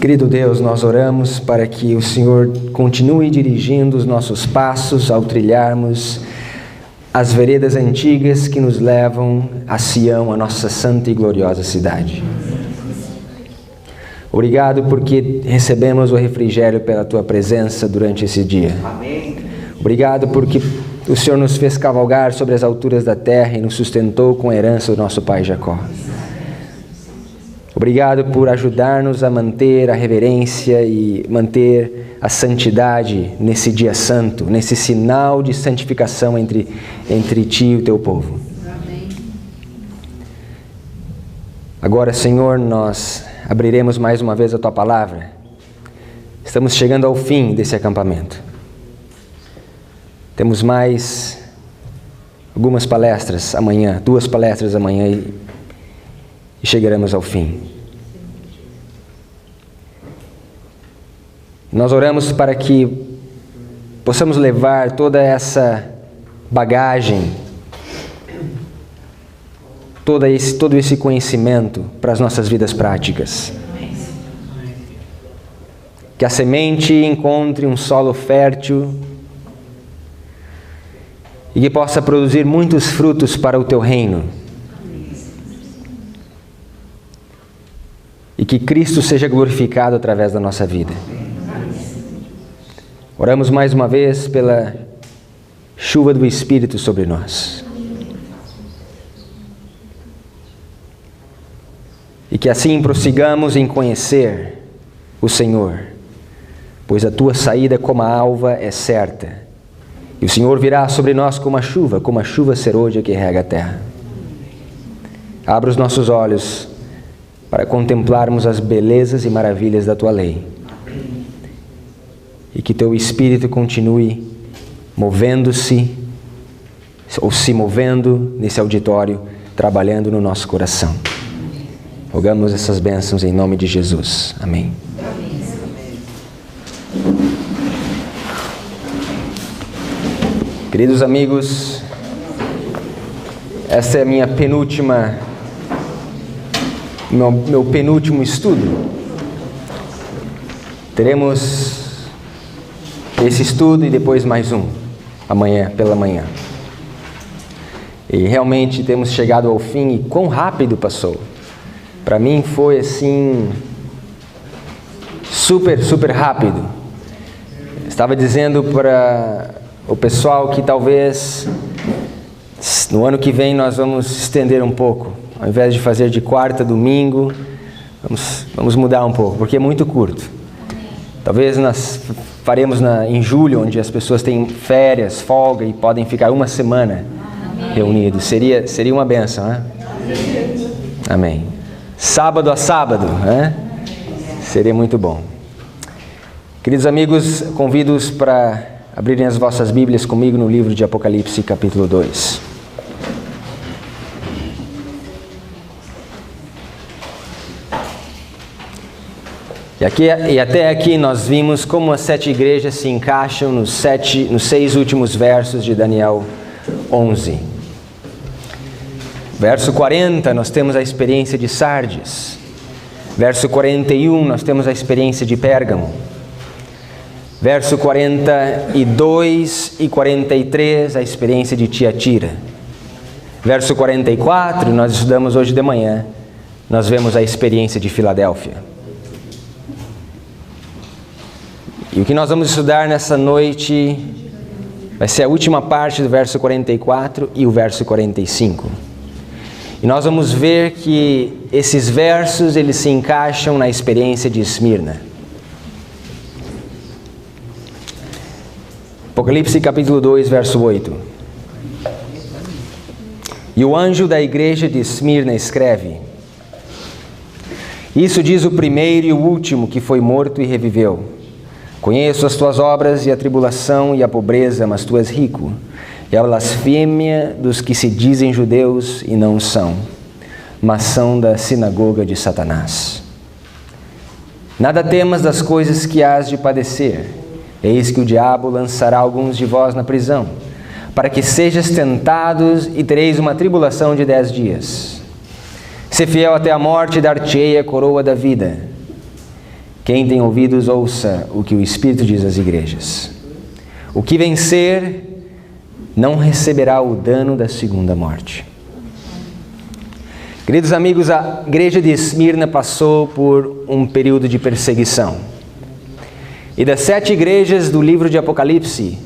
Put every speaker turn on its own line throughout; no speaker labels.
Querido Deus, nós oramos para que o Senhor continue dirigindo os nossos passos ao trilharmos as veredas antigas que nos levam a Sião, a nossa santa e gloriosa cidade. Obrigado porque recebemos o refrigério pela Tua presença durante esse dia.
Amém.
Obrigado porque o Senhor nos fez cavalgar sobre as alturas da terra e nos sustentou com a herança do nosso pai Jacó. Obrigado por ajudar-nos a manter a reverência e manter a santidade nesse dia santo, nesse sinal de santificação entre Ti e o Teu povo.
Amém.
Agora, Senhor, nós abriremos mais uma vez a Tua palavra. Estamos chegando ao fim desse acampamento. Temos mais algumas palestras amanhã, 2 palestras amanhã e chegaremos ao fim. Nós oramos para que possamos levar toda essa bagagem, todo esse conhecimento para as nossas vidas práticas. Que a semente encontre um solo fértil e que possa produzir muitos frutos para o Teu reino. E que Cristo seja glorificado através da nossa vida. Oramos mais uma vez pela chuva do Espírito sobre nós. E que assim prossigamos em conhecer o Senhor, pois a Tua saída como a alva é certa. E o Senhor virá sobre nós como a chuva serôdia que rega a terra. Abra os nossos olhos para contemplarmos as belezas e maravilhas da Tua lei. E que Teu Espírito continue movendo-se, ou se movendo nesse auditório, trabalhando no nosso coração. Rogamos essas bênçãos em nome de Jesus. Amém. Queridos amigos, esta é a minha meu penúltimo estudo. Teremos esse estudo e depois mais um, amanhã, pela manhã. E realmente temos chegado ao fim e quão rápido passou. Para mim foi assim, super rápido. Estava dizendo para o pessoal que talvez no ano que vem nós vamos estender um pouco. Ao invés de fazer de quarta a domingo, vamos mudar um pouco, porque é muito curto. Talvez nós faremos em julho, onde as pessoas têm férias, folga e podem ficar uma semana reunidos. Seria uma bênção, né? Amém. Sábado a sábado, né? Seria muito bom. Queridos amigos, convido-os para abrirem as vossas Bíblias comigo no livro de Apocalipse, capítulo 2. E até aqui nós vimos como as 7 igrejas se encaixam nos 6 últimos versos de Daniel 11. Verso 40, nós temos a experiência de Sardes. Verso 41, nós temos a experiência de Pérgamo. Verso 42 e 43, a experiência de Tiatira. Verso 44, nós estudamos hoje de manhã, nós vemos a experiência de Filadélfia. E o que nós vamos estudar nessa noite vai ser a última parte do verso 44 e o verso 45. E nós vamos ver que esses versos, eles se encaixam na experiência de Esmirna. Apocalipse capítulo 2, verso 8. E o anjo da igreja de Esmirna escreve: Isso diz o primeiro e o último que foi morto e reviveu. Conheço as tuas obras e a tribulação e a pobreza, mas tu és rico, e a blasfêmia dos que se dizem judeus e não são, mas são da sinagoga de Satanás. Nada temas das coisas que hás de padecer. Eis que o diabo lançará alguns de vós na prisão, para que sejas tentados e tereis uma tribulação de 10 dias. Se fiel até a morte, dar-te-ei a coroa da vida. Quem tem ouvidos, ouça o que o Espírito diz às igrejas. O que vencer não receberá o dano da segunda morte. Queridos amigos, a igreja de Esmirna passou por um período de perseguição. E das 7 igrejas do livro de Apocalipse,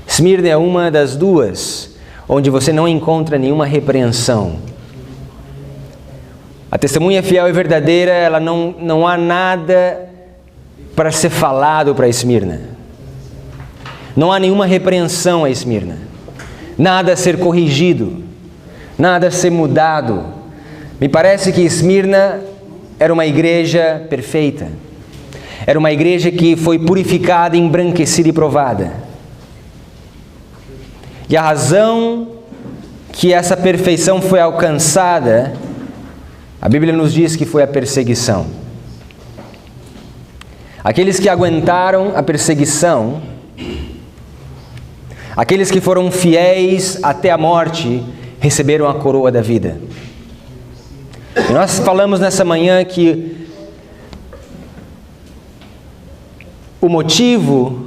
Esmirna é uma das 2 onde você não encontra nenhuma repreensão. A testemunha fiel e verdadeira, ela não há nada para ser falado para Esmirna. Não há nenhuma repreensão a Esmirna. Nada a ser corrigido. Nada a ser mudado. Me parece que Esmirna era uma igreja perfeita. Era uma igreja que foi purificada, embranquecida e provada. E a razão que essa perfeição foi alcançada, a Bíblia nos diz que foi a perseguição. Aqueles que aguentaram a perseguição, aqueles que foram fiéis até a morte, receberam a coroa da vida. E nós falamos nessa manhã que o motivo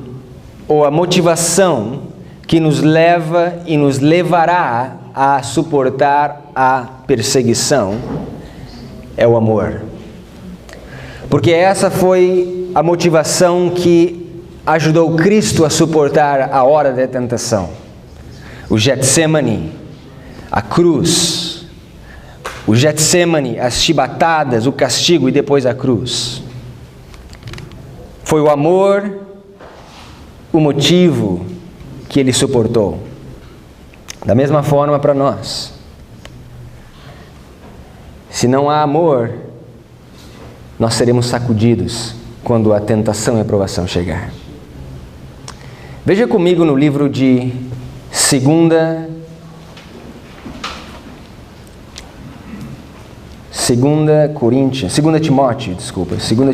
ou a motivação que nos leva e nos levará a suportar a perseguição é o amor. Porque essa foi a motivação que ajudou Cristo a suportar a hora da tentação. O Getsemane, a cruz, o Getsemane, as chibatadas, o castigo e depois a cruz. Foi o amor o motivo que ele suportou. Da mesma forma para nós. Se não há amor, nós seremos sacudidos quando a tentação e a provação chegar. Veja comigo no livro de 2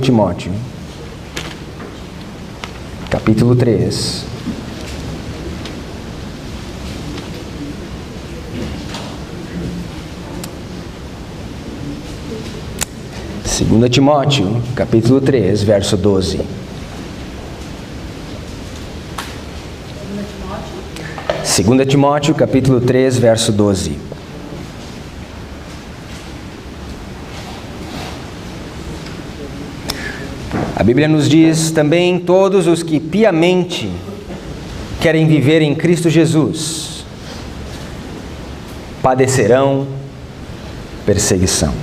Timóteo, capítulo 3. Segunda Timóteo, capítulo 3, verso 12. 2 Timóteo, capítulo 3, verso 12. A Bíblia nos diz também: todos os que piamente querem viver em Cristo Jesus padecerão perseguições.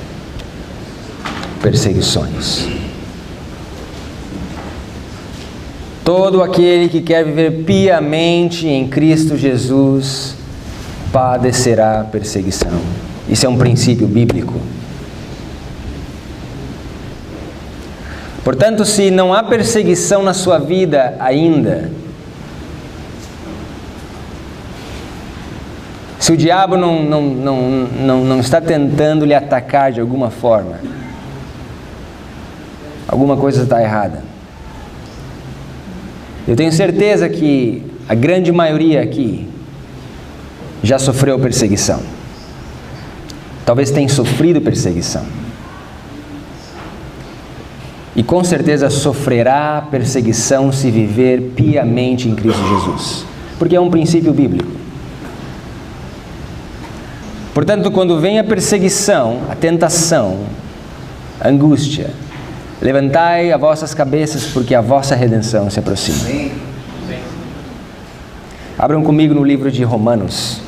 Todo aquele que quer viver piamente em Cristo Jesus padecerá perseguição. Isso é um princípio bíblico. Portanto, se não há perseguição na sua vida ainda, se o diabo não está tentando lhe atacar de alguma forma, alguma coisa está errada. Eu tenho certeza que a grande maioria aqui já sofreu perseguição. Talvez tenha sofrido perseguição. E com certeza sofrerá perseguição se viver piamente em Cristo Jesus. Porque é um princípio bíblico. Portanto, quando vem a perseguição, a tentação, a angústia, levantai as vossas cabeças, porque a vossa redenção se aproxima. Abram comigo no livro de Romanos.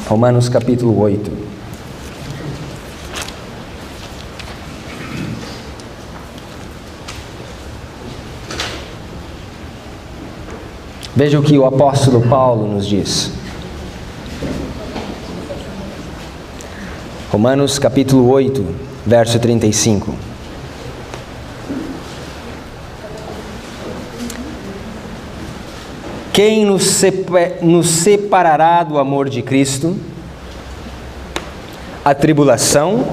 Romanos capítulo 8. Veja o que o apóstolo Paulo nos diz. Romanos capítulo 8, verso 35. Quem nos separará do amor de Cristo? A tribulação,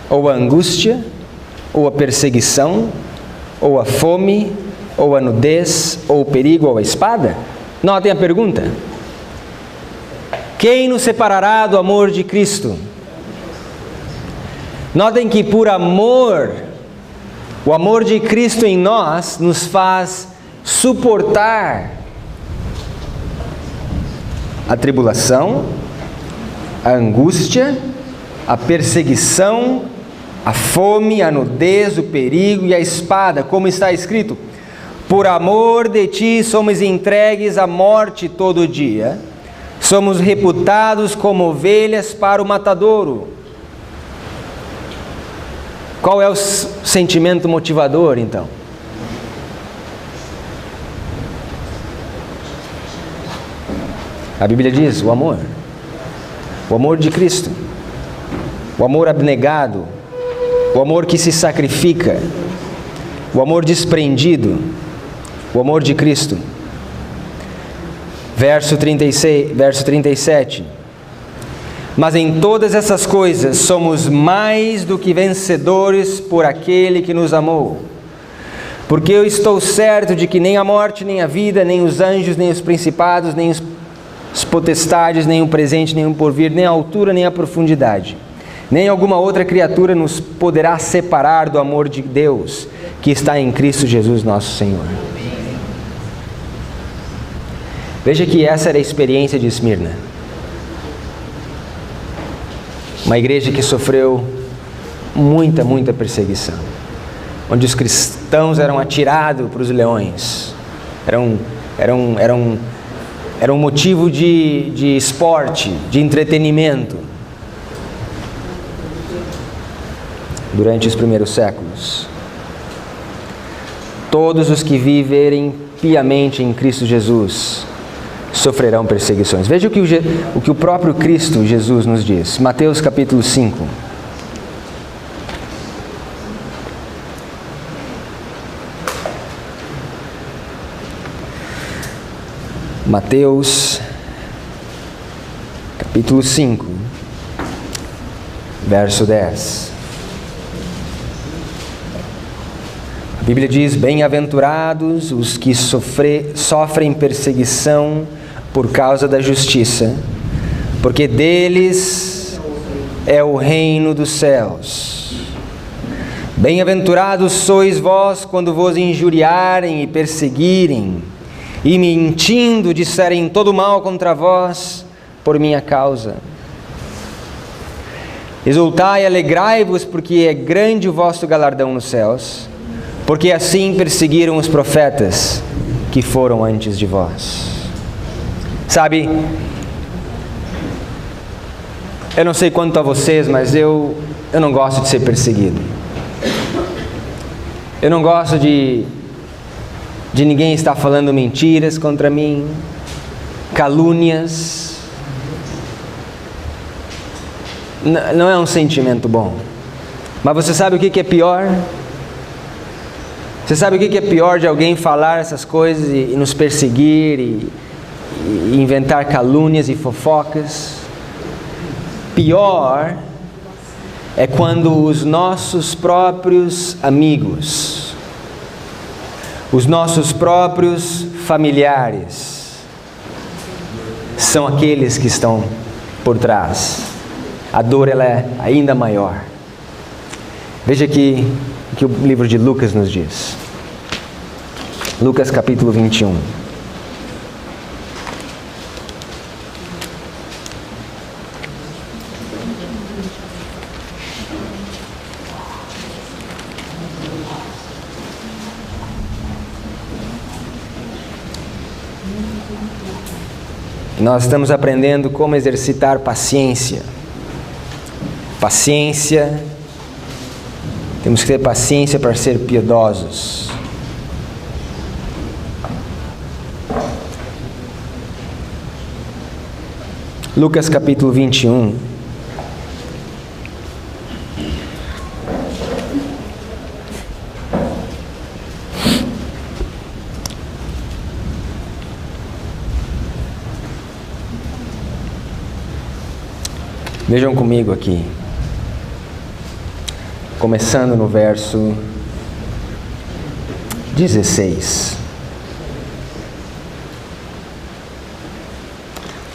ou a angústia, ou a perseguição, ou a fome, ou a nudez, ou o perigo, ou a espada? Notem a pergunta. Quem nos separará do amor de Cristo? Notem que por amor, o amor de Cristo em nós nos faz suportar a tribulação, a angústia, a perseguição, a fome, a nudez, o perigo e a espada, como está escrito: por amor de ti somos entregues à morte todo dia, somos reputados como ovelhas para o matadouro. Qual é o sentimento motivador, então? A Bíblia diz: o amor de Cristo, o amor abnegado, o amor que se sacrifica, o amor desprendido, o amor de Cristo. Verso 37. Mas em todas essas coisas somos mais do que vencedores por aquele que nos amou. Porque eu estou certo de que nem a morte, nem a vida, nem os anjos, nem os principados, nem os potestades, nem o presente, nem o porvir, nem a altura, nem a profundidade, nem alguma outra criatura nos poderá separar do amor de Deus que está em Cristo Jesus nosso Senhor. Veja que essa era a experiência de Esmirna. Uma igreja que sofreu muita perseguição, onde os cristãos eram atirados para os leões, era um motivo de esporte, de entretenimento, durante os primeiros séculos. Todos os que viverem piamente em Cristo Jesus sofrerão perseguições. Veja o que o próprio Cristo Jesus nos diz. Mateus capítulo 5. Mateus capítulo 5, verso 10. A Bíblia diz: bem-aventurados os que sofrem perseguição por causa da justiça, porque deles é o reino dos céus. Bem-aventurados sois vós quando vos injuriarem e perseguirem, e mentindo disserem todo mal contra vós por minha causa. Exultai e alegrai-vos, porque é grande o vosso galardão nos céus, porque assim perseguiram os profetas que foram antes de vós. Sabe, eu não sei quanto a vocês, mas eu não gosto de ser perseguido. Eu não gosto de ninguém estar falando mentiras contra mim, calúnias. Não é um sentimento bom. Mas você sabe o que é pior? Você sabe o que é pior de alguém falar essas coisas e nos perseguir e inventar calúnias e fofocas? Pior é quando os nossos próprios amigos, os nossos próprios familiares são aqueles que estão por trás. A dor, ela é ainda maior. Veja aqui o que o livro de Lucas nos diz. Lucas capítulo 21. Nós estamos aprendendo como exercitar paciência. Paciência, temos que ter paciência para ser piedosos. Lucas capítulo 21. Vejam comigo aqui. Começando no verso 16.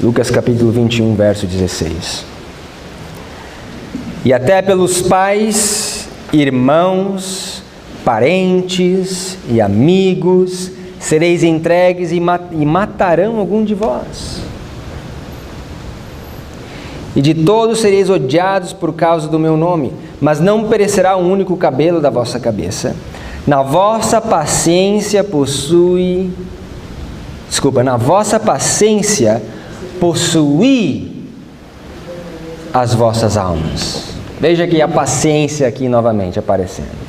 Lucas capítulo 21, verso 16. E até pelos pais, irmãos, parentes e amigos sereis entregues e matarão algum de vós. E de todos sereis odiados por causa do meu nome, mas não perecerá um único cabelo da vossa cabeça. Na vossa paciência possuí as vossas almas. Veja aqui a paciência aqui novamente aparecendo.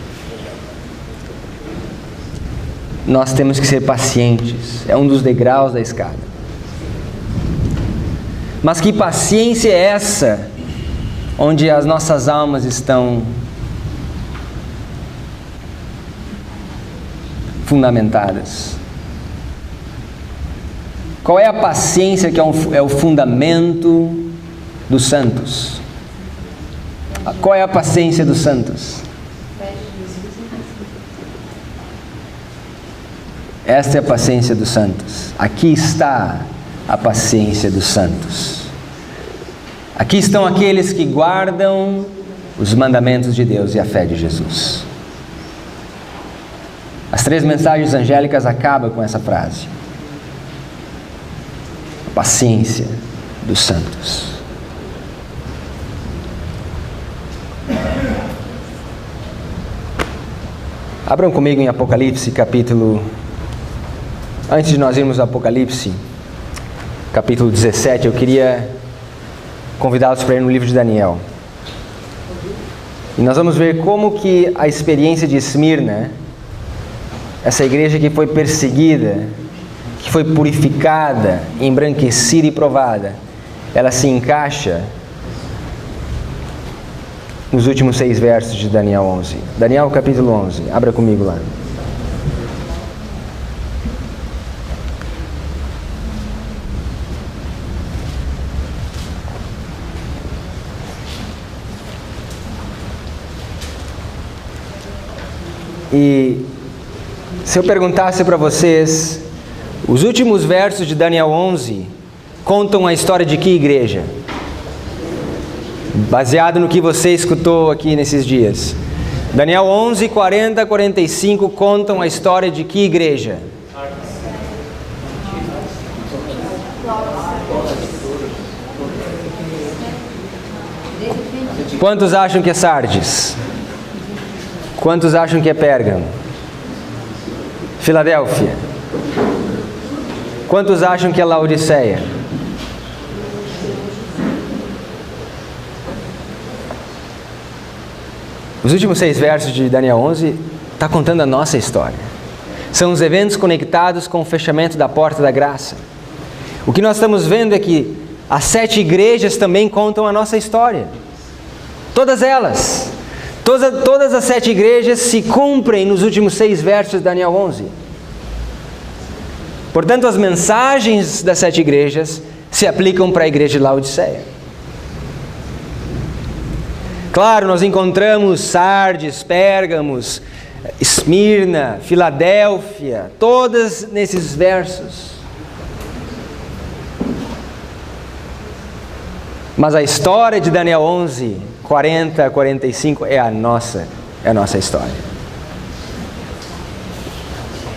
Nós temos que ser pacientes, é um dos degraus da escada. Mas que paciência é essa, onde as nossas almas estão fundamentadas? Qual é a paciência que é o fundamento dos santos? Qual é a paciência dos santos? Esta é a paciência dos santos. Aqui está a paciência dos santos. Aqui estão aqueles que guardam os mandamentos de Deus e a fé de Jesus. As 3 mensagens angélicas acabam com essa frase. A paciência dos santos. Abram comigo em Apocalipse capítulo... Antes de nós irmos ao Apocalipse, capítulo 17, eu queria convidá-los para ir no livro de Daniel. E nós vamos ver como que a experiência de Esmirna, essa igreja que foi perseguida, que foi purificada, embranquecida e provada, ela se encaixa nos últimos 6 versos de Daniel 11. Daniel capítulo 11, abra comigo lá. E se eu perguntasse para vocês, os últimos versos de Daniel 11 contam a história de que igreja? Baseado no que você escutou aqui nesses dias. Daniel 11, 40 a 45 contam a história de que igreja? Quantos acham que é Sardes? Quantos acham que é Pérgamo? Filadélfia? Quantos acham que é Laodiceia? Os últimos 6 versos de Daniel 11 está contando a nossa história. São os eventos conectados com o fechamento da porta da graça. O que nós estamos vendo é que as 7 igrejas também contam a nossa história. Todas elas. Todas as 7 igrejas se cumprem nos últimos 6 versos de Daniel 11. Portanto, as mensagens das 7 igrejas se aplicam para a igreja de Laodiceia. Claro, nós encontramos Sardes, Pérgamos, Esmirna, Filadélfia, todas nesses versos. Mas a história de Daniel 11, 40 a 45 é a nossa história.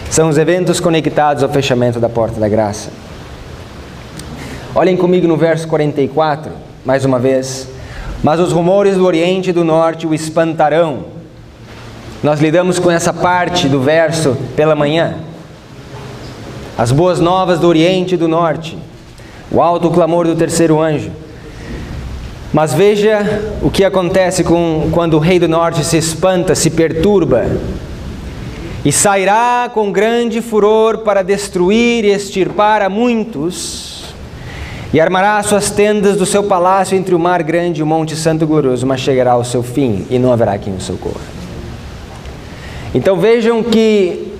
São os eventos conectados ao fechamento da porta da graça. Olhem comigo no verso 44, mais uma vez. Mas os rumores do Oriente e do Norte o espantarão. Nós lidamos com essa parte do verso pela manhã. As boas novas do Oriente e do Norte. O alto clamor do terceiro anjo. Mas veja o que acontece quando o rei do norte se espanta, se perturba. E sairá com grande furor para destruir e extirpar a muitos. E armará suas tendas do seu palácio entre o mar grande e o monte santo e glorioso, mas chegará ao seu fim e não haverá quem o socorra. Então vejam que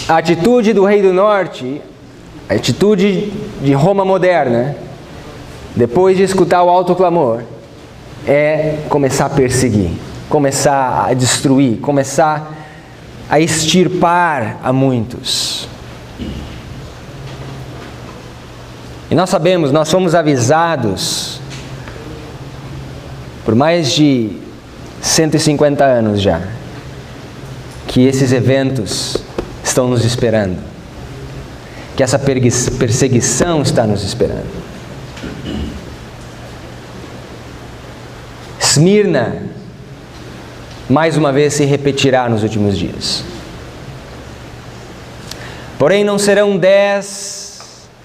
a atitude do rei do norte, a atitude de Roma moderna, depois de escutar o alto clamor, é começar a perseguir, começar a destruir, começar a extirpar a muitos. E nós sabemos, nós fomos avisados por mais de 150 anos já, que esses eventos estão nos esperando, que essa perseguição está nos esperando. Esmirna, mais uma vez, se repetirá nos últimos dias. Porém, não serão 10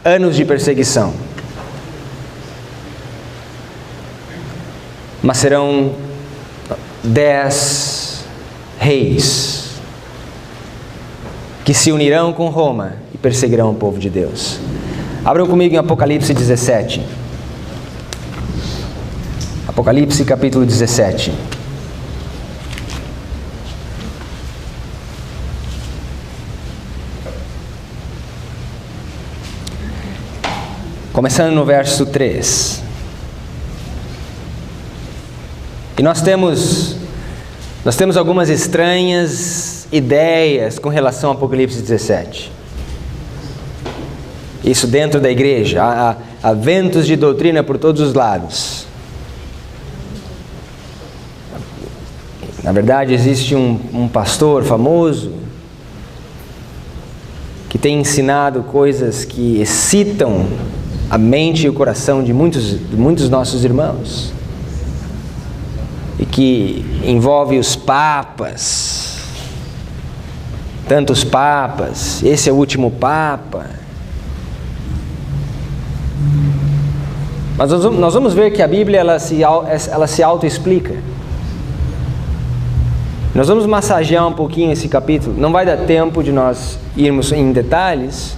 anos de perseguição, mas serão 10 reis que se unirão com Roma e perseguirão o povo de Deus. Abram comigo em Apocalipse 17. Apocalipse capítulo 17. Começando no verso 3. E nós temos algumas estranhas ideias com relação ao Apocalipse 17. Isso dentro da igreja. Há ventos de doutrina por todos os lados. Na verdade, existe um pastor famoso que tem ensinado coisas que excitam a mente e o coração de muitos nossos irmãos, e que envolve os papas, tantos papas, esse é o último papa. Mas nós vamos ver que a Bíblia ela se auto-explica. Nós vamos massagear um pouquinho esse capítulo. Não vai dar tempo de nós irmos em detalhes,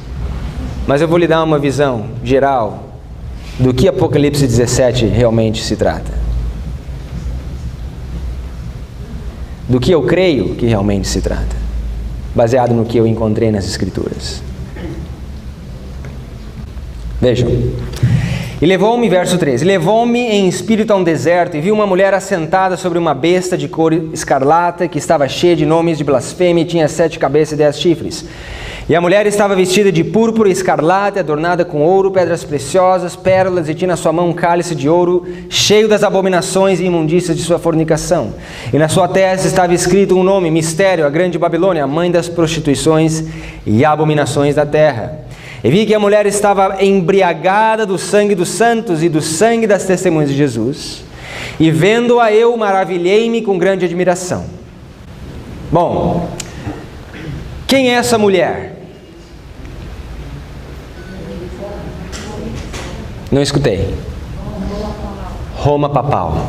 mas eu vou lhe dar uma visão geral do que Apocalipse 17 realmente se trata. Do que eu creio que realmente se trata, baseado no que eu encontrei nas Escrituras. Vejam. E levou-me, verso 13, levou-me em espírito a um deserto e vi uma mulher assentada sobre uma besta de cor escarlata que estava cheia de nomes de blasfêmia e tinha 7 cabeças e 10 chifres. E a mulher estava vestida de púrpura e escarlate, adornada com ouro, pedras preciosas, pérolas, e tinha na sua mão um cálice de ouro, cheio das abominações e imundícias de sua fornicação. E na sua testa estava escrito um nome, Mistério, a grande Babilônia, a mãe das prostituições e abominações da terra. E vi que a mulher estava embriagada do sangue dos santos e do sangue das testemunhas de Jesus. E vendo-a eu, maravilhei-me com grande admiração. Bom, quem é essa mulher? Não escutei. Roma papal.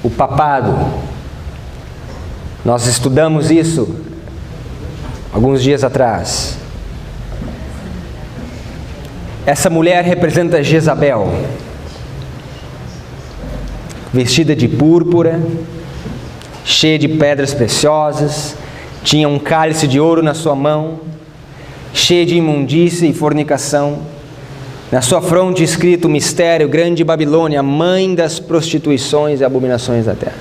O papado. Nós estudamos isso alguns dias atrás. Essa mulher representa Jezabel, vestida de púrpura, cheia de pedras preciosas, tinha um cálice de ouro na sua mão, cheia de imundícia e fornicação. Na sua fronte escrito Mistério, grande Babilônia, mãe das prostituições e abominações da terra.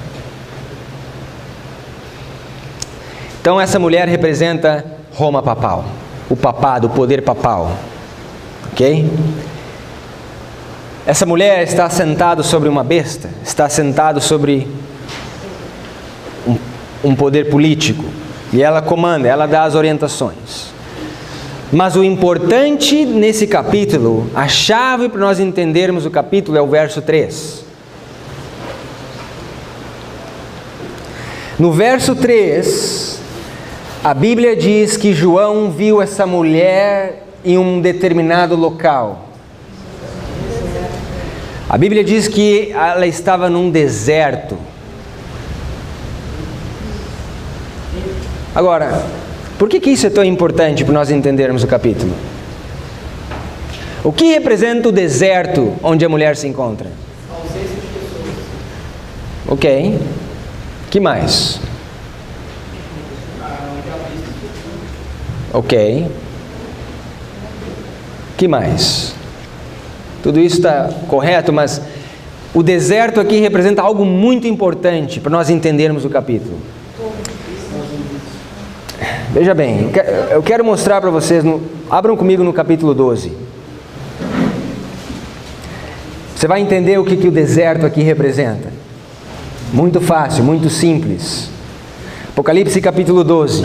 Então essa mulher representa Roma papal, o papado, o poder papal. Ok? Essa mulher está sentada sobre uma besta, está sentada sobre um poder político, e ela comanda, ela dá as orientações. Mas o importante nesse capítulo, a chave para nós entendermos o capítulo é o verso 3. No verso 3, a Bíblia diz que João viu essa mulher em um determinado local. A Bíblia diz que ela estava num deserto. Agora, por que isso é tão importante para nós entendermos o capítulo? O que representa o deserto onde a mulher se encontra? Ok. Que mais? Ok. Que mais? Tudo isso está correto, mas o deserto aqui representa algo muito importante para nós entendermos o capítulo. Veja bem, eu quero mostrar para vocês, abram comigo no capítulo 12. você vai entender o que o deserto aqui representa. Muito fácil, muito simples. Apocalipse capítulo 12.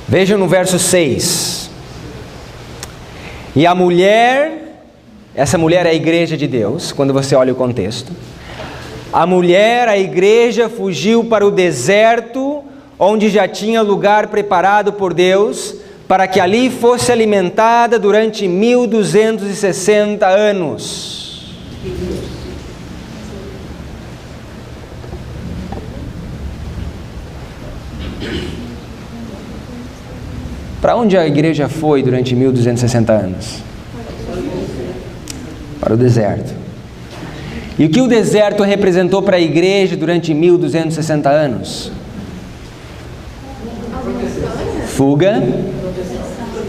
Vejam no verso 6. E a mulher, essa mulher é a igreja de Deus, quando você olha o contexto. A mulher, a igreja, fugiu para o deserto, onde já tinha lugar preparado por Deus, para que ali fosse alimentada durante 1260 anos. Para onde a igreja foi durante 1260 anos? Para o deserto. E o que o deserto representou para a igreja durante 1260 anos? Fuga,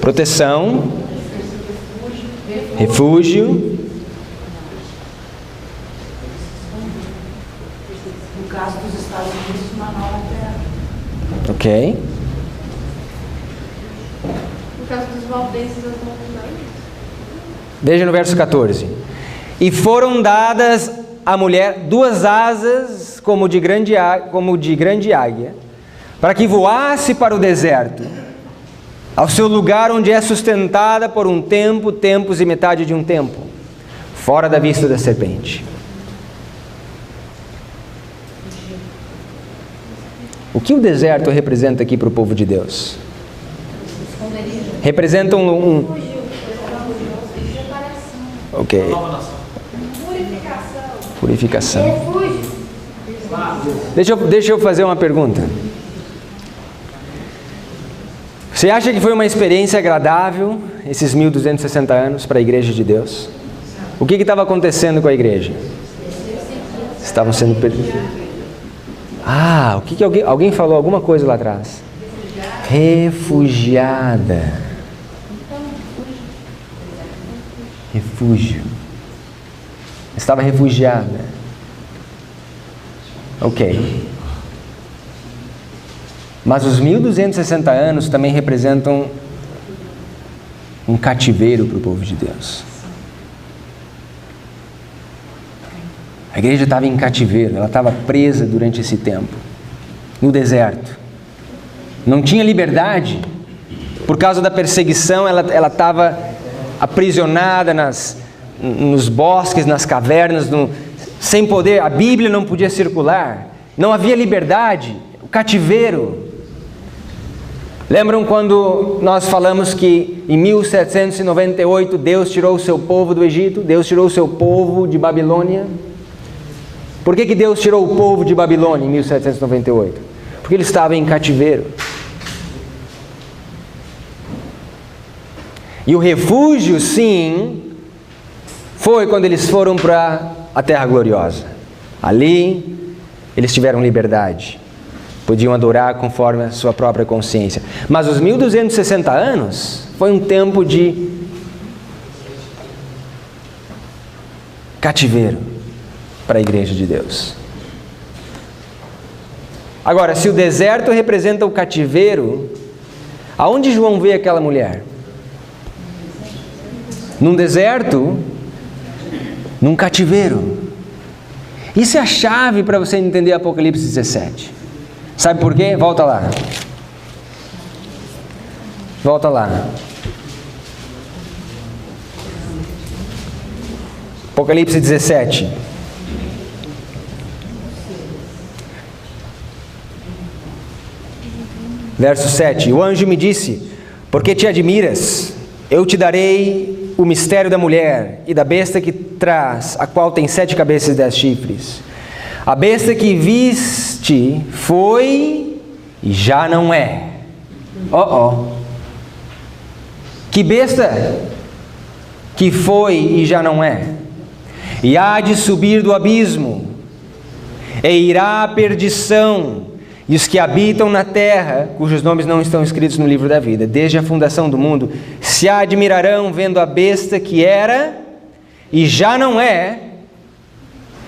proteção, refúgio.
No caso dos Estados Unidos, uma nova terra.
Ok.
No caso dos valdenses, as montanhas.
Veja no verso 14. E foram dadas à mulher 2 asas como de grande águia, para que voasse para o deserto, ao seu lugar onde é sustentada por um tempo, tempos e metade de um tempo, fora da vista da serpente. O que o deserto representa aqui para o povo de Deus? Representa Ok. Purificação. Deixa eu fazer uma pergunta. Você acha que foi uma experiência agradável esses 1260 anos para a igreja de Deus? O que estava acontecendo com a igreja? Estavam sendo perdidos. O que alguém falou alguma coisa lá atrás? Refugiada. Refúgio. Estava refugiada. Ok. Mas os 1260 anos também representam um cativeiro para o povo de Deus. A igreja estava em cativeiro, ela estava presa durante esse tempo, no deserto. Não tinha liberdade, por causa da perseguição, ela estava aprisionada nos bosques, nas cavernas, sem poder, a Bíblia não podia circular, não havia liberdade, o cativeiro. Lembram quando nós falamos que em 1798 Deus tirou o seu povo do Egito? Deus tirou o seu povo de Babilônia? Por que Deus tirou o povo de Babilônia em 1798? Porque ele estava em cativeiro. E o refúgio, sim, foi quando eles foram para a Terra Gloriosa. Ali, eles tiveram liberdade. Podiam adorar conforme a sua própria consciência. Mas os 1260 anos foi um tempo de cativeiro para a igreja de Deus. Agora, se o deserto representa o cativeiro, aonde João vê aquela mulher? Num deserto, num cativeiro. Isso é a chave para você entender Apocalipse 17. Sabe por quê? Volta lá. Volta lá. Apocalipse 17. Verso 7. O anjo me disse: por que te admiras? Eu te darei o mistério da mulher e da besta que traz, a qual tem 7 cabeças e 10 chifres. A besta que viste foi e já não é. Que besta que foi e já não é? E há de subir do abismo, e irá à perdição, e os que habitam na terra, cujos nomes não estão escritos no livro da vida, desde a fundação do mundo, se admirarão vendo a besta que era e já não é,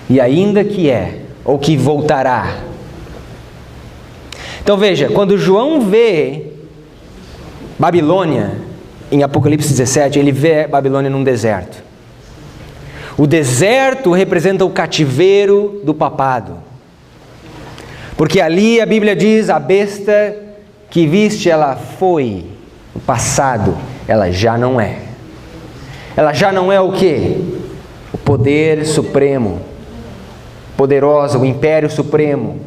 e ainda que é, ou que voltará. Então veja, quando João vê Babilônia, em Apocalipse 17, ele vê Babilônia num deserto. O deserto representa o cativeiro do papado. Porque ali a Bíblia diz, a besta que viste, ela foi no passado, ela já não é. Ela já não é o quê? O poder supremo, poderosa, o império supremo.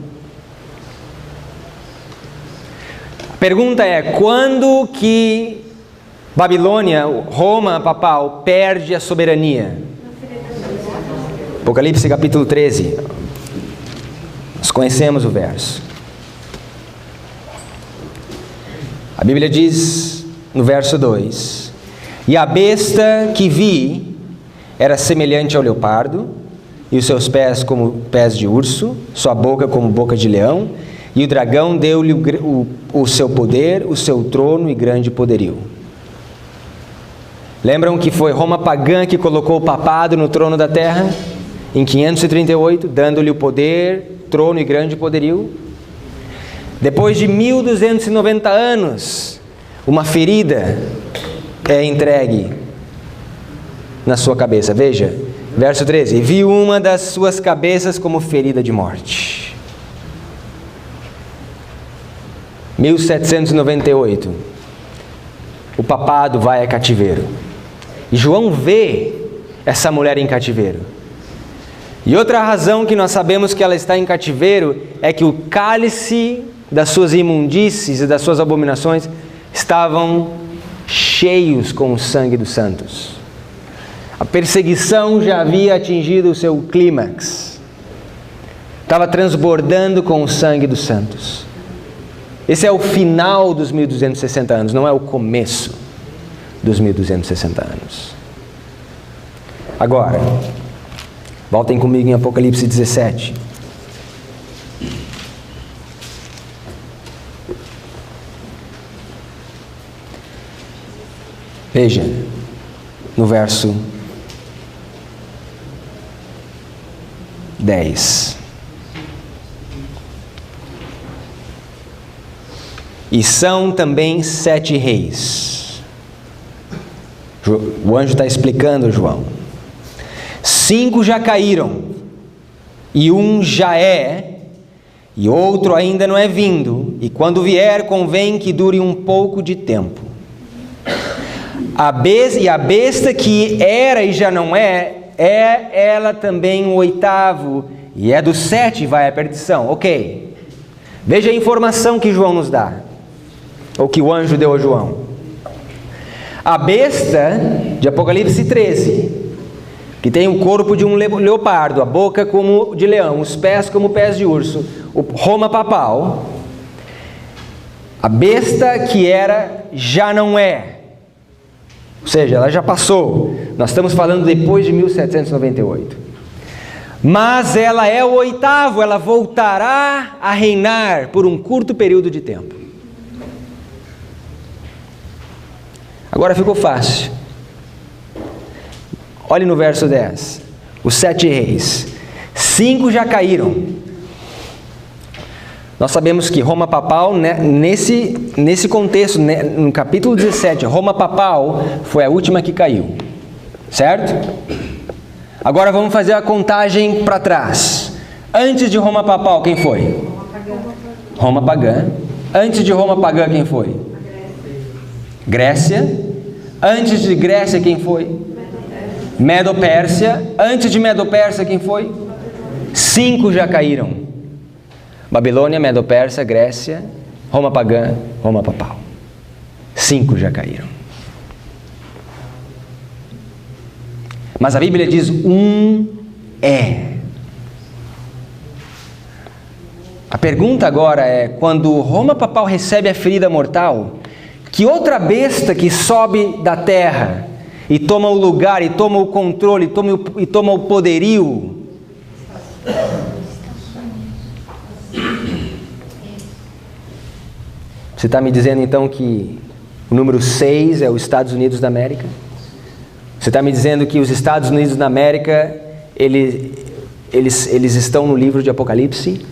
A pergunta é, quando que Babilônia, Roma papal, perde a soberania? Apocalipse capítulo 13. Nós conhecemos o verso. A Bíblia diz no verso 2: E a besta que vi era semelhante ao leopardo, e os seus pés como pés de urso, sua boca como boca de leão, e o dragão deu-lhe o seu poder, o seu trono e grande poderio. Lembram que foi Roma pagã que colocou o papado no trono da terra? Em 538, dando-lhe o poder, trono e grande poderio. Depois de 1290 anos, uma ferida é entregue na sua cabeça. Veja, verso 13: E viu uma das suas cabeças como ferida de morte. 1798, o papado vai a cativeiro. E João vê essa mulher em cativeiro. E outra razão que nós sabemos que ela está em cativeiro é que o cálice das suas imundícies e das suas abominações estavam cheios com o sangue dos santos. A perseguição já havia atingido o seu clímax. Estava transbordando com o sangue dos santos. Esse é o final dos 1260 anos, não é o começo dos 1260 anos. Agora, voltem comigo em Apocalipse 17. Veja, no verso 10. E são também 7 reis. O anjo está explicando, João. 5 já caíram, e um já é, e outro ainda não é vindo, e quando vier convém que dure um pouco de tempo. A besta que era e já não é ela também o 8º, e é do 7 vai à perdição. Ok. Veja a informação que João nos dá, ou que o anjo deu a João. A besta de Apocalipse 13, que tem o corpo de um leopardo, a boca como de leão, os pés como pés de urso, o Roma papal, a besta que era já não é. Ou seja, ela já passou. Nós estamos falando depois de 1798. Mas ela é o 8º, ela voltará a reinar por um curto período de tempo. Agora ficou fácil. Olhe no verso 10. Os 7 reis. 5 já caíram. Nós sabemos que Roma papal, nesse contexto, no capítulo 17, Roma papal foi a última que caiu. Certo? Agora vamos fazer a contagem para trás. Antes de Roma papal, quem foi? Roma pagã. Antes de Roma pagã, quem foi? Grécia. Antes de Grécia, quem foi? Medo-Pérsia. Antes de Medo-Pérsia, quem foi? 5 já caíram. Babilônia, Medo-Pérsia, Grécia, Roma pagã, Roma papal. 5 já caíram. Mas a Bíblia diz: um é. A pergunta agora é, quando Roma papal recebe a ferida mortal, que outra besta que sobe da terra e toma o lugar, e toma o controle, e toma o poderio? Você está me dizendo então que o número 6 é os Estados Unidos da América? Você está me dizendo que os Estados Unidos da América, eles estão no livro de Apocalipse?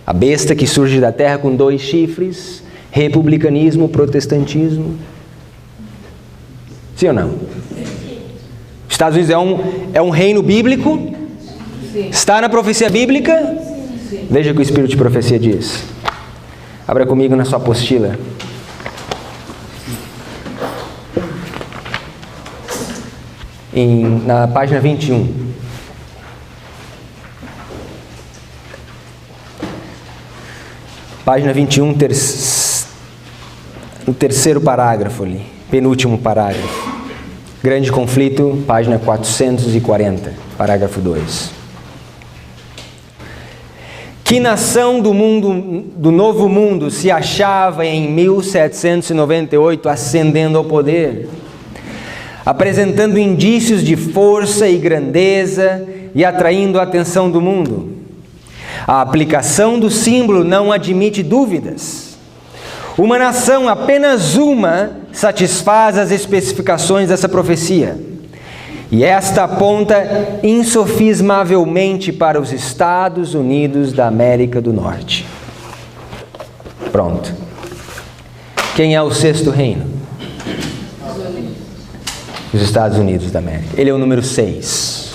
A besta que surge da terra com 2 chifres, republicanismo, protestantismo. Sim ou não? Estados Unidos é um reino bíblico? Sim. Está na profecia bíblica? Sim. Veja o que o Espírito de Profecia diz. Abra comigo na sua apostila. Na página 21. Página 21, o terceiro parágrafo ali, penúltimo parágrafo. Grande conflito, página 440, parágrafo 2. Que nação do novo mundo se achava em 1798 ascendendo ao poder, apresentando indícios de força e grandeza e atraindo a atenção do mundo? A aplicação do símbolo não admite dúvidas. Uma nação, apenas uma, satisfaz as especificações dessa profecia. E esta aponta insofismavelmente para os Estados Unidos da América do Norte. Pronto. Quem é o sexto reino? Os Estados Unidos da América. Ele é o número 6.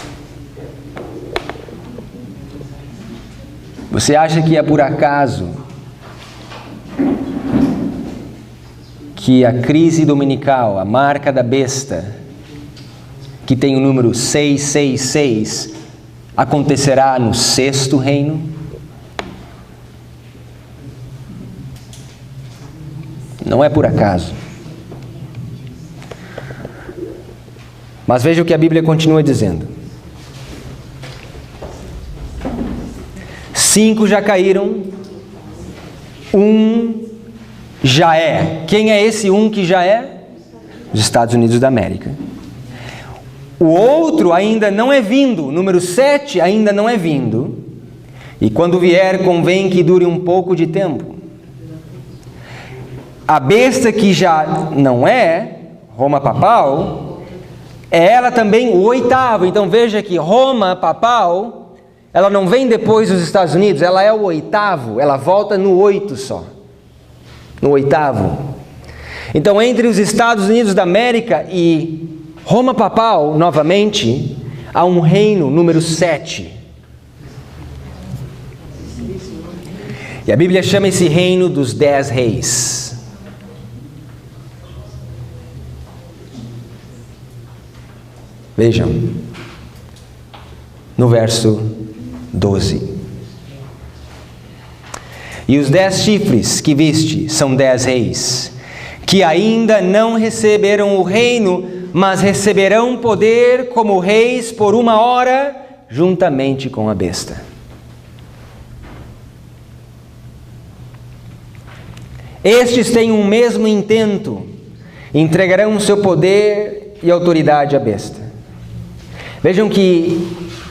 Você acha que é por acaso que a crise dominical, a marca da besta, que tem o número 666, acontecerá no sexto reino? Não é por acaso. Mas veja o que a Bíblia continua dizendo. 5 já caíram, 1 já é. Quem é esse 1 que já é? Os Estados Unidos da América. O outro ainda não é vindo, número 7 ainda não é vindo. E quando vier, convém que dure um pouco de tempo. A besta que já não é, Roma papal, é ela também o 8º. Então veja que Roma papal, ela não vem depois dos Estados Unidos, ela é o 8º, ela volta no 8 só. No 8º. Então, entre os Estados Unidos da América e Roma papal, novamente, há um reino número 7. E a Bíblia chama esse reino dos 10 reis. Vejam, no verso 12. E os 10 chifres que viste são 10 reis, que ainda não receberam o reino, mas receberão poder como reis por 1 hora, juntamente com a besta. Estes têm um mesmo intento, entregarão seu poder e autoridade à besta. Vejam que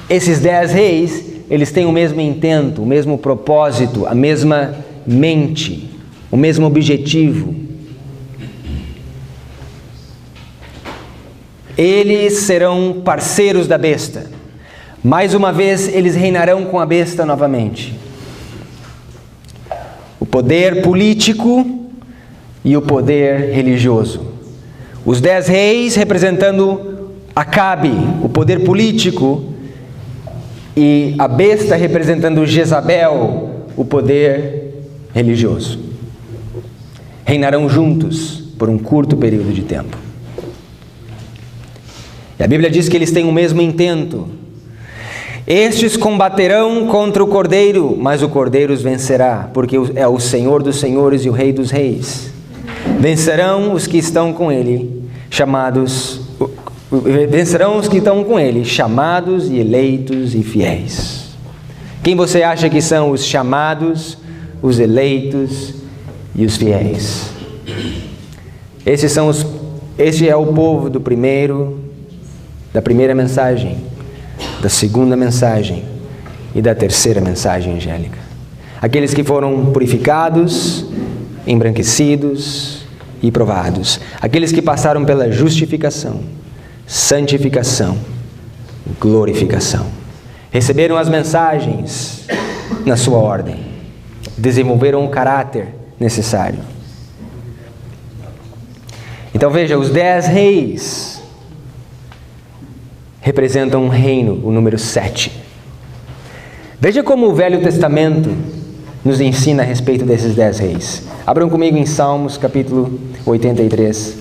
esses 10 reis, eles têm o mesmo intento, o mesmo propósito, a mesma mente, o mesmo objetivo. Eles serão parceiros da besta. Mais uma vez, eles reinarão com a besta novamente. O poder político e o poder religioso. Os 10 reis representando Acabe, o poder político, e a besta representando Jezabel, o poder religioso. Reinarão juntos por um curto período de tempo. E a Bíblia diz que eles têm o mesmo intento. Estes combaterão contra o Cordeiro, mas o Cordeiro os vencerá, porque é o Senhor dos senhores e o Rei dos reis. Vencerão os que estão com ele, vencerão os que estão com ele, chamados e eleitos e fiéis. Quem você acha que são os chamados, os eleitos e os fiéis? Este é o povo da primeira mensagem, da segunda mensagem e da terceira mensagem angélica. Aqueles que foram purificados, embranquecidos e provados. Aqueles que passaram pela justificação, santificação, glorificação. Receberam as mensagens na sua ordem. Desenvolveram o caráter necessário. Então veja, os 10 reis representam um reino, o número 7. Veja como o Velho Testamento nos ensina a respeito desses 10 reis. Abram comigo em Salmos, capítulo 83.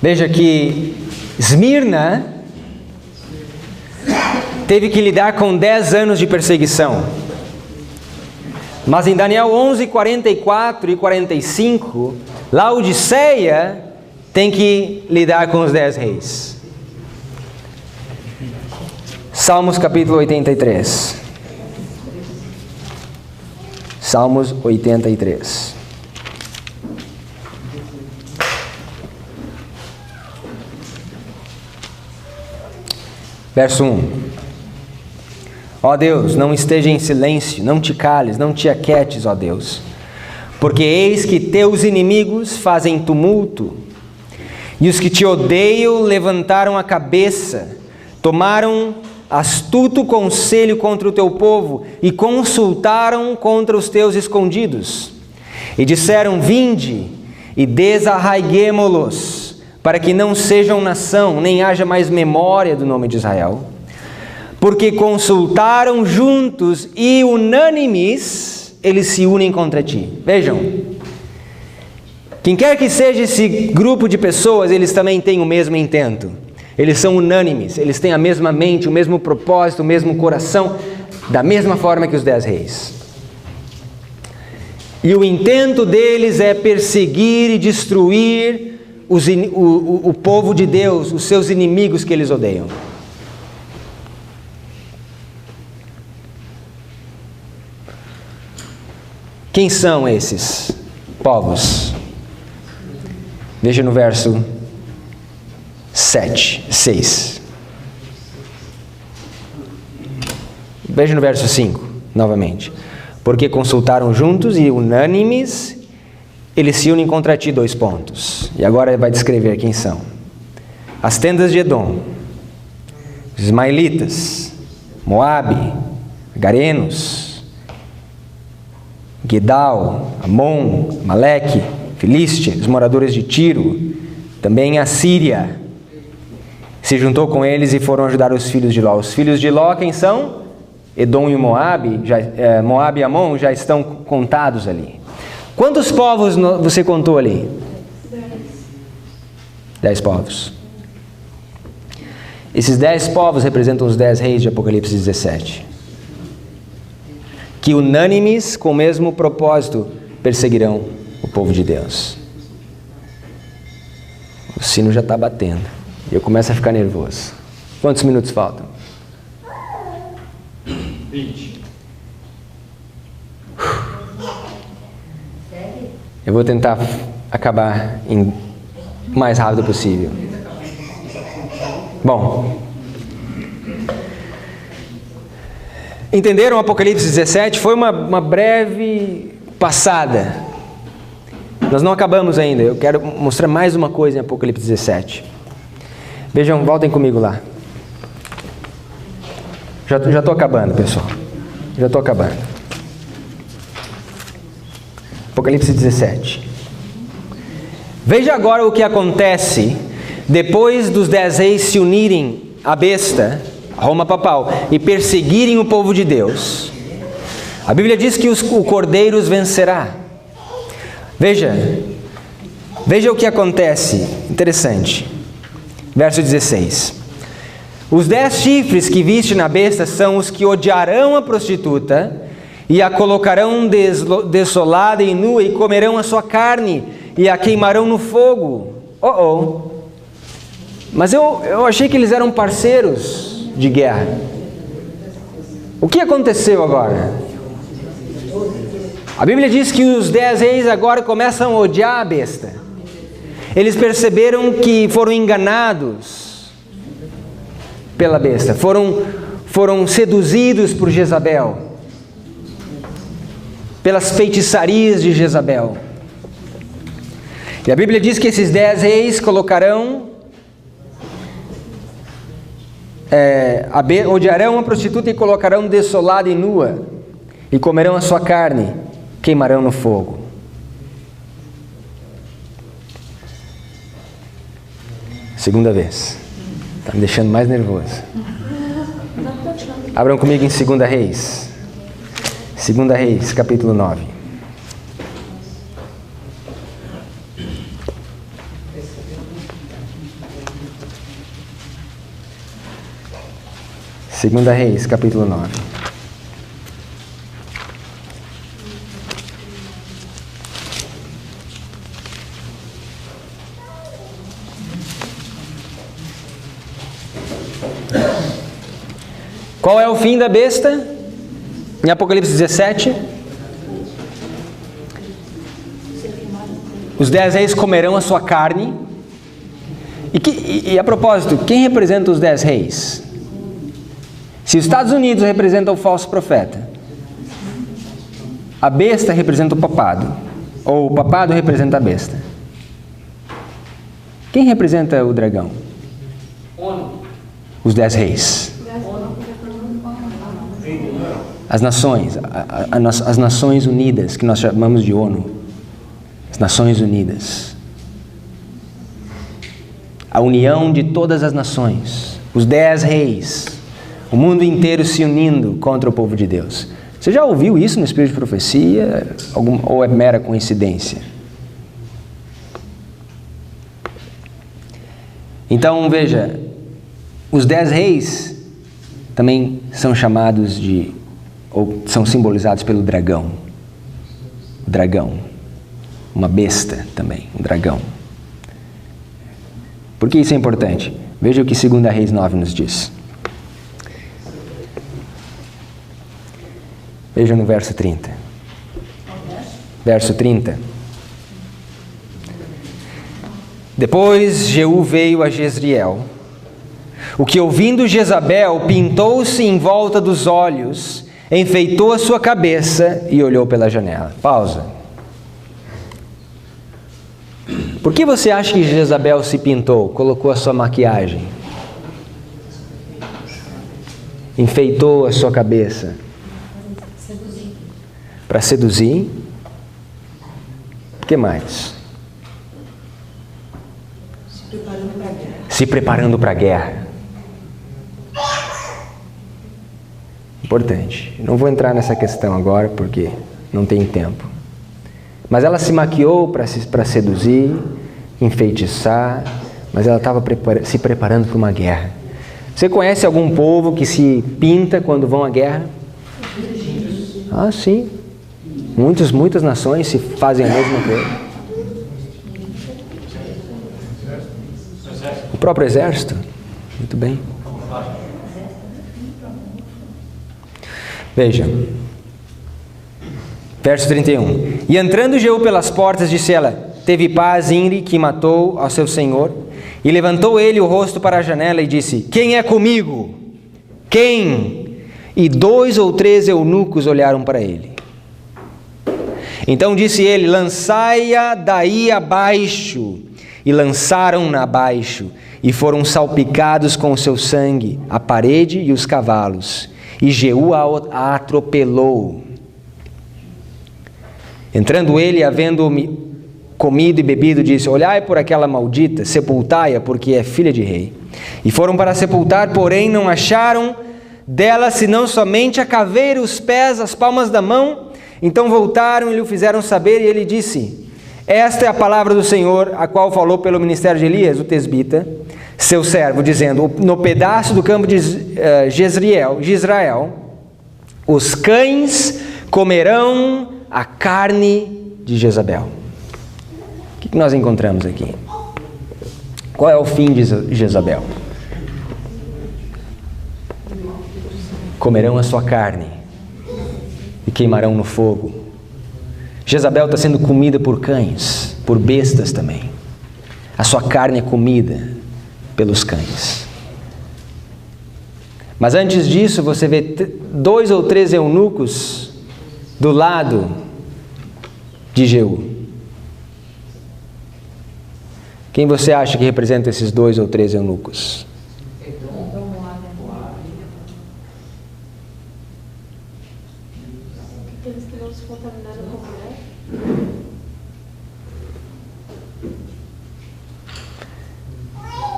Veja que Esmirna teve que lidar com 10 anos de perseguição. Mas em Daniel 11, 44 e 45, Laodiceia tem que lidar com os 10 reis. Salmos capítulo 83. Salmos 83. Verso 1. Ó Deus, não esteja em silêncio, não te cales, não te aquietes, ó Deus. Porque eis que teus inimigos fazem tumulto, e os que te odeiam levantaram a cabeça, tomaram astuto conselho contra o teu povo, e consultaram contra os teus escondidos. E disseram, vinde, e desarraiguemo-los, para que não sejam nação, nem haja mais memória do nome de Israel. Porque consultaram juntos e unânimes, eles se unem contra ti. Vejam, quem quer que seja esse grupo de pessoas, eles também têm o mesmo intento. Eles são unânimes, eles têm a mesma mente, o mesmo propósito, o mesmo coração, da mesma forma que os 10 reis. E o intento deles é perseguir e destruir o povo de Deus, os seus inimigos que eles odeiam. Quem são esses povos? Veja no verso 6. Veja no verso 5, novamente. Porque consultaram juntos e unânimes, eles se unem contra ti, 2 pontos. E agora ele vai descrever quem são. As tendas de Edom, os ismaelitas, Moabe, Garenos, Gedal, Amon, Maleque, Filístia, os moradores de Tiro, também a Síria se juntou com eles e foram ajudar os filhos de Ló. Os filhos de Ló quem são? Edom e Moabe, Moabe e Amon já estão contados ali. Quantos povos você contou ali? 10 povos. Esses 10 povos representam os 10 reis de Apocalipse 17. Que unânimes, com o mesmo propósito, perseguirão o povo de Deus. O sino já está batendo. E eu começo a ficar nervoso. Quantos minutos faltam?
20.
Eu vou tentar acabar o mais rápido possível. Bom, entenderam o Apocalipse 17? Foi uma breve passada. Nós não acabamos ainda. Eu quero mostrar mais uma coisa em Apocalipse 17. Vejam, voltem comigo lá. Já estou acabando, pessoal. Já estou acabando. Apocalipse 17. Veja agora o que acontece depois dos 10 reis se unirem à besta, a Roma papal, e perseguirem o povo de Deus. A Bíblia diz que o Cordeiro os vencerá. Veja o que acontece. Interessante. Verso 16. Os 10 chifres que viste na besta são os que odiarão a prostituta e a colocarão desolada e nua e comerão a sua carne e a queimarão no fogo. Mas eu achei que eles eram parceiros de guerra. O que aconteceu agora? A Bíblia diz que os 10 reis agora começam a odiar a besta. Eles perceberam que foram enganados pela besta, foram seduzidos por Jezabel, pelas feitiçarias de Jezabel. E a Bíblia diz que esses 10 reis colocarão odiarão a prostituta e colocarão desolada e nua, e comerão a sua carne, queimarão no fogo. Segunda vez. Está me deixando mais nervoso. Abram comigo em 2 Reis. 2 Reis, capítulo 9. Segunda Reis, capítulo 9. Qual é o fim da besta? Em Apocalipse 17. Os 10 reis comerão a sua carne. E a propósito, quem representa os 10 reis? Se os Estados Unidos representam o falso profeta, a besta representa o papado, ou o papado representa a besta. Quem representa o dragão? Os 10 reis. As nações, as Nações Unidas, que nós chamamos de ONU. As Nações Unidas. A união de todas as nações. Os 10 reis. O mundo inteiro se unindo contra o povo de Deus. Você já ouviu isso no Espírito de Profecia? Ou é mera coincidência? Então, veja, os 10 reis também são chamados de, ou são simbolizados pelo dragão. O dragão. Uma besta também, um dragão. Por que isso é importante? Veja o que 2 Reis 9 nos diz. Veja no verso 30. Verso 30. Depois Jeú veio a Jezreel, o que ouvindo Jezabel pintou-se em volta dos olhos, enfeitou a sua cabeça e olhou pela janela. Pausa. Por que você acha que Jezabel se pintou, colocou a sua maquiagem? Enfeitou a sua cabeça? Para seduzir. O que mais? Se preparando para a guerra. Importante. Não vou entrar nessa questão agora porque não tem tempo. Mas ela se maquiou para seduzir, enfeitiçar, mas ela estava se preparando para uma guerra. Você conhece algum povo que se pinta quando vão à guerra? Ah, sim. Muitas nações se fazem a mesma coisa. O próprio exército? Muito bem. Veja. Verso 31. E entrando Jeú pelas portas, disse ela: teve paz Imri, que matou ao seu senhor. E levantou ele o rosto para a janela e disse: quem é comigo? Quem? E 2 ou 3 eunucos olharam para ele. Então disse ele: lançai-a daí abaixo. E lançaram-na abaixo, e foram salpicados com o seu sangue, a parede e os cavalos. E Jeú a atropelou. Entrando ele, havendo comido e bebido, disse: olhai por aquela maldita, sepultai-a, porque é filha de rei. E foram para sepultar, porém não acharam dela senão somente a caveira, os pés, as palmas da mão. Então voltaram e lhe fizeram saber, e ele disse: esta é a palavra do Senhor, a qual falou pelo ministério de Elias, o tesbita, seu servo, dizendo: no pedaço do campo de Jezreel, os cães comerão a carne de Jezabel. O que nós encontramos aqui? Qual é o fim de Jezabel? Comerão a sua carne e queimarão no fogo. Jezabel está sendo comida por cães, por bestas também. A sua carne é comida pelos cães. Mas antes disso, você vê 2 ou 3 eunucos do lado de Jeú. Quem você acha que representa esses 2 ou 3 eunucos?
Aqueles que não se contaminaram com a mulher?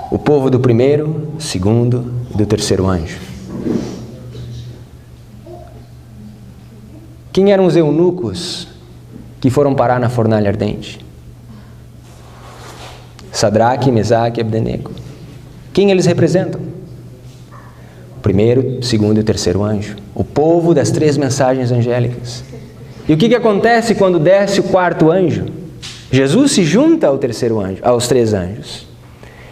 O povo do primeiro, segundo e do terceiro anjo. Quem eram os eunucos que foram parar na fornalha ardente? Sadraque, Mesaque e Abdenego. Quem eles representam? O primeiro, segundo e o terceiro anjo. O povo das 3 mensagens angélicas. E o que acontece quando desce o 4º anjo? Jesus se junta ao terceiro anjo, aos 3 anjos.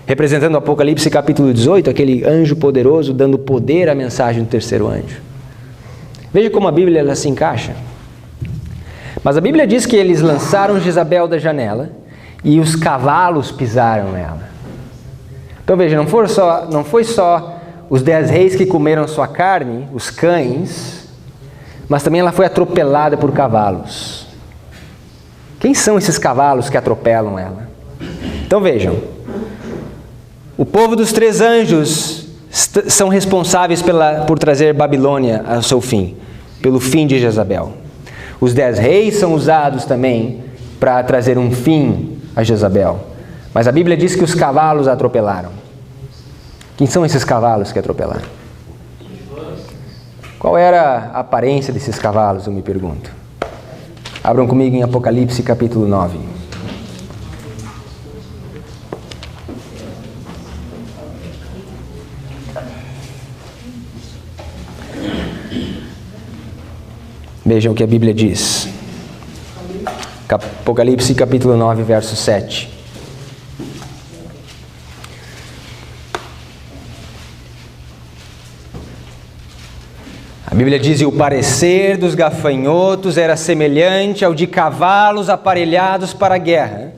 Representando o Apocalipse capítulo 18, aquele anjo poderoso dando poder à mensagem do terceiro anjo. Veja como a Bíblia ela se encaixa. Mas a Bíblia diz que eles lançaram Jezabel da janela e os cavalos pisaram nela. Então veja, não foi só os 10 reis que comeram sua carne, os cães, mas também ela foi atropelada por cavalos. Quem são esses cavalos que atropelam ela? Então vejam, o povo dos 3 anjos são responsáveis por trazer Babilônia ao seu fim, pelo fim de Jezabel. Os 10 reis são usados também para trazer um fim a Jezabel. Mas a Bíblia diz que os cavalos a atropelaram. Quem são esses cavalos que atropelaram? Qual era a aparência desses cavalos, eu me pergunto. Abram comigo em Apocalipse capítulo 9. Vejam o que a Bíblia diz. Apocalipse capítulo 9, verso 7. A Bíblia diz: e o parecer dos gafanhotos era semelhante ao de cavalos aparelhados para a guerra.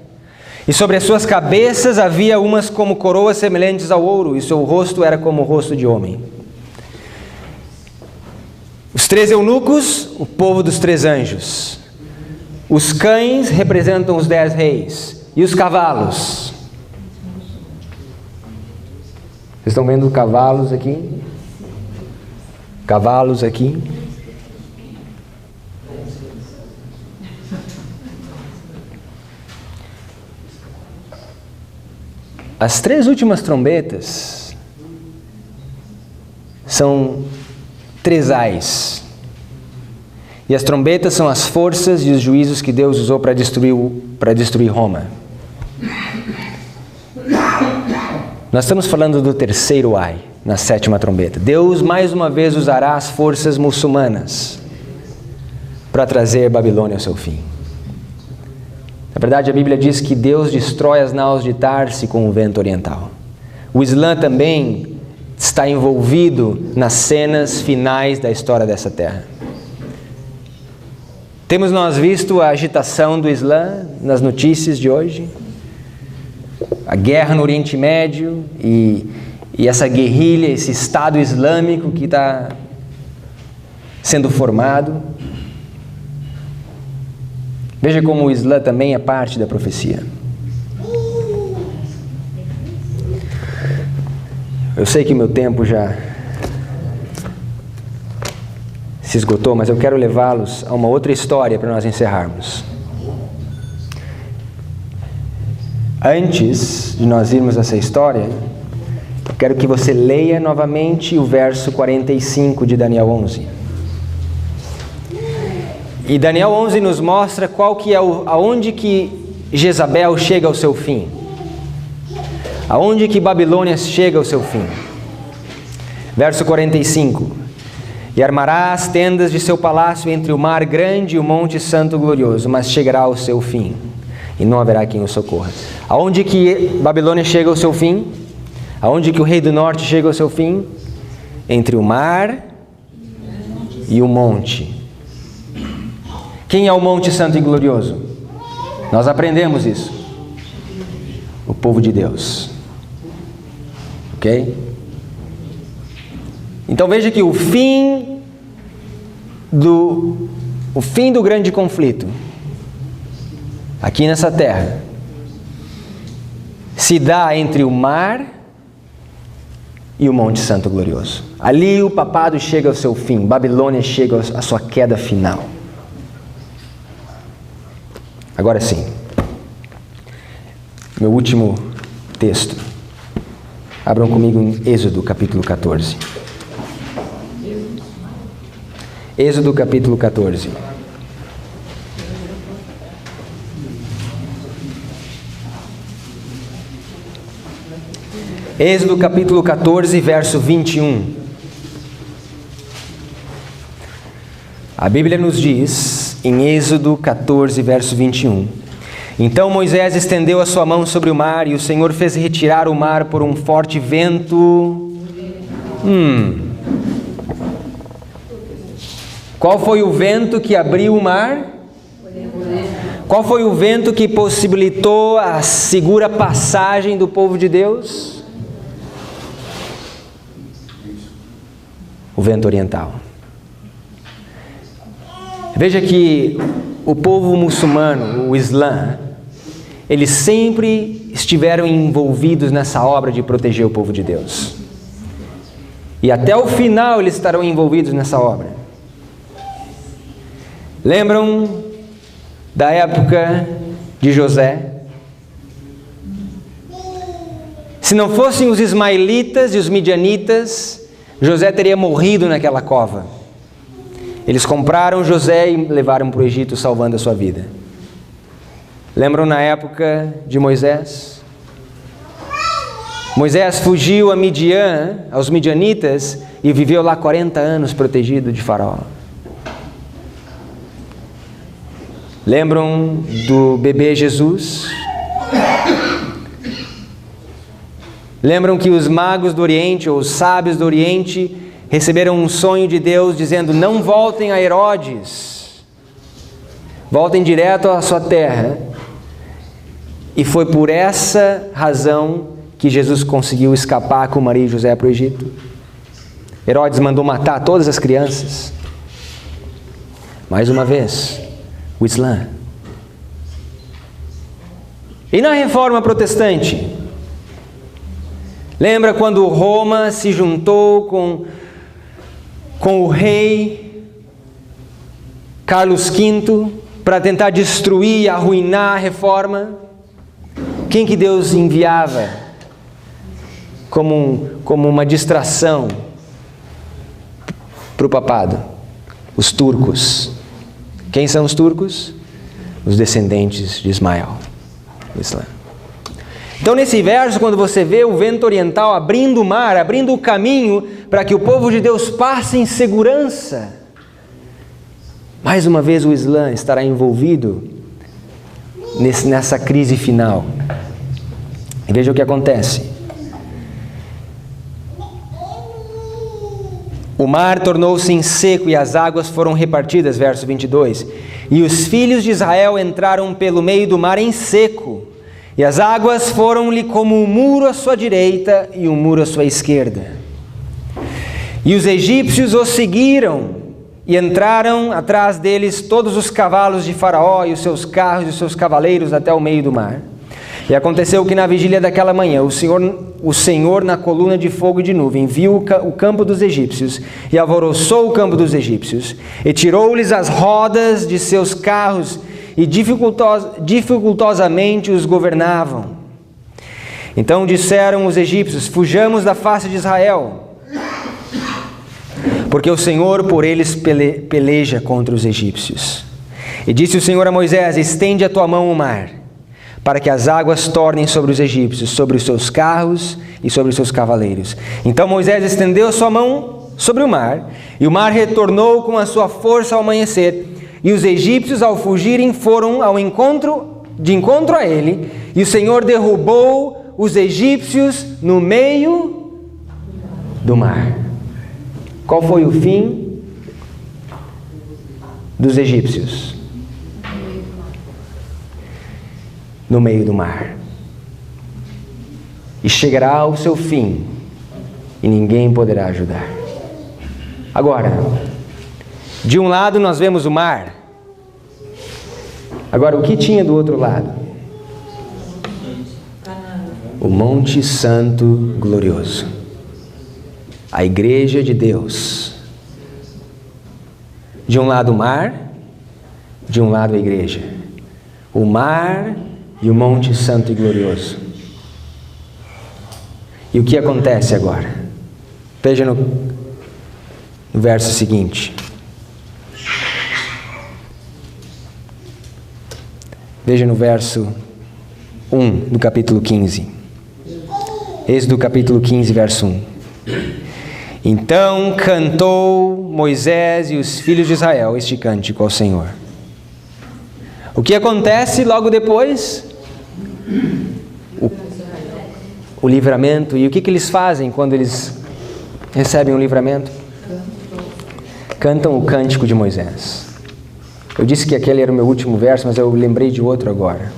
E sobre as suas cabeças havia umas como coroas semelhantes ao ouro, e seu rosto era como o rosto de homem. Os 3 eunucos, o povo dos 3 anjos. Os cães representam os 10 reis. E os cavalos? Vocês estão vendo cavalos aqui? Cavalos aqui. As 3 últimas trombetas são 3 ais. E as trombetas são as forças e os juízos que Deus usou para destruir Roma. Nós estamos falando do 3º ai, na 7ª trombeta. Deus mais uma vez usará as forças muçulmanas para trazer Babilônia ao seu fim. Na verdade, a Bíblia diz que Deus destrói as naus de Tarse com o vento oriental. O Islã também está envolvido nas cenas finais da história dessa terra. Temos nós visto a agitação do Islã nas notícias de hoje, a guerra no Oriente Médio e essa guerrilha, esse Estado Islâmico que está sendo formado. Veja como o Islã também é parte da profecia. Eu sei que o meu tempo já se esgotou, mas eu quero levá-los a uma outra história para nós encerrarmos. Antes de nós irmos a essa história, eu quero que você leia novamente o verso 45 de Daniel 11. E Daniel 11 nos mostra aonde que Jezabel chega ao seu fim. Aonde que Babilônia chega ao seu fim. Verso 45. E armará as tendas de seu palácio entre o mar grande e o monte santo glorioso, mas chegará ao seu fim, e não haverá quem o socorra. Aonde que Babilônia chega ao seu fim? Aonde que o rei do norte chega ao seu fim? Entre o mar e o monte. Quem é o monte santo e glorioso? Nós aprendemos isso. O povo de Deus. Ok? Então veja que o fim do grande conflito aqui nessa terra se dá entre o mar e o Monte Santo Glorioso. Ali o papado chega ao seu fim, Babilônia chega à sua queda final. Agora sim, meu último texto. Abram comigo em Êxodo capítulo 14. Êxodo capítulo 14. Êxodo capítulo 14, verso 21. A Bíblia nos diz, em Êxodo 14, verso 21, então Moisés estendeu a sua mão sobre o mar, e o Senhor fez retirar o mar por um forte vento. Qual foi o vento que abriu o mar? Qual foi o vento que possibilitou a segura passagem do povo de Deus? O vento oriental. Veja que o povo muçulmano, o Islã, eles sempre estiveram envolvidos nessa obra de proteger o povo de Deus. E até o final eles estarão envolvidos nessa obra. Lembram da época de José? Se não fossem os ismaelitas e os midianitas, José teria morrido naquela cova. Eles compraram José e levaram para o Egito, salvando a sua vida. Lembram na época de Moisés? Moisés fugiu a Midian, aos midianitas, e viveu lá 40 anos protegido de Faraó. Lembram do bebê Jesus? Lembram que os magos do Oriente, ou os sábios do Oriente, receberam um sonho de Deus dizendo: não voltem a Herodes, voltem direto à sua terra. E foi por essa razão que Jesus conseguiu escapar com Maria e José para o Egito. Herodes mandou matar todas as crianças. Mais uma vez, o Islã. E na Reforma Protestante? Lembra quando Roma se juntou com o rei Carlos V para tentar destruir e arruinar a Reforma? Quem que Deus enviava como uma distração para o papado? Os turcos. Quem são os turcos? Os descendentes de Ismael, o Islã. Então nesse verso, quando você vê o vento oriental abrindo o mar, abrindo o caminho para que o povo de Deus passe em segurança, mais uma vez o Islã estará envolvido nessa crise final. E veja o que acontece. O mar tornou-se em seco e as águas foram repartidas, verso 22. E os filhos de Israel entraram pelo meio do mar em seco, e as águas foram-lhe como um muro à sua direita e um muro à sua esquerda. E os egípcios os seguiram, e entraram atrás deles todos os cavalos de Faraó e os seus carros e os seus cavaleiros até o meio do mar. E aconteceu que na vigília daquela manhã, o Senhor na coluna de fogo e de nuvem viu o campo dos egípcios e alvoroçou o campo dos egípcios e tirou-lhes as rodas de seus carros e dificultosamente os governavam. Então disseram os egípcios: fujamos da face de Israel, porque o Senhor por eles peleja contra os egípcios. E disse o Senhor a Moisés: estende a tua mão ao mar, para que as águas tornem sobre os egípcios, sobre os seus carros e sobre os seus cavaleiros. Então Moisés estendeu sua mão sobre o mar, e o mar retornou com a sua força ao amanhecer, e os egípcios, ao fugirem, foram de encontro a ele, e o Senhor derrubou os egípcios no meio do mar. Qual foi o fim dos egípcios? No meio do mar. E chegará ao seu fim, e ninguém poderá ajudar. Agora, de um lado nós vemos o mar. Agora, o que tinha do outro lado? O Monte Santo Glorioso. A Igreja de Deus. De um lado o mar, de um lado a igreja. o mar e o monte santo e glorioso. E o que acontece agora? Veja no verso seguinte. Veja no verso 1 do capítulo 15. Êxodo capítulo 15, verso 1. Então cantou Moisés e os filhos de Israel este cântico ao Senhor. O que acontece logo depois? O livramento. E o que eles fazem quando eles recebem o livramento? Cantam o cântico de Moisés. Eu disse que aquele era o meu último verso, mas eu lembrei de outro agora.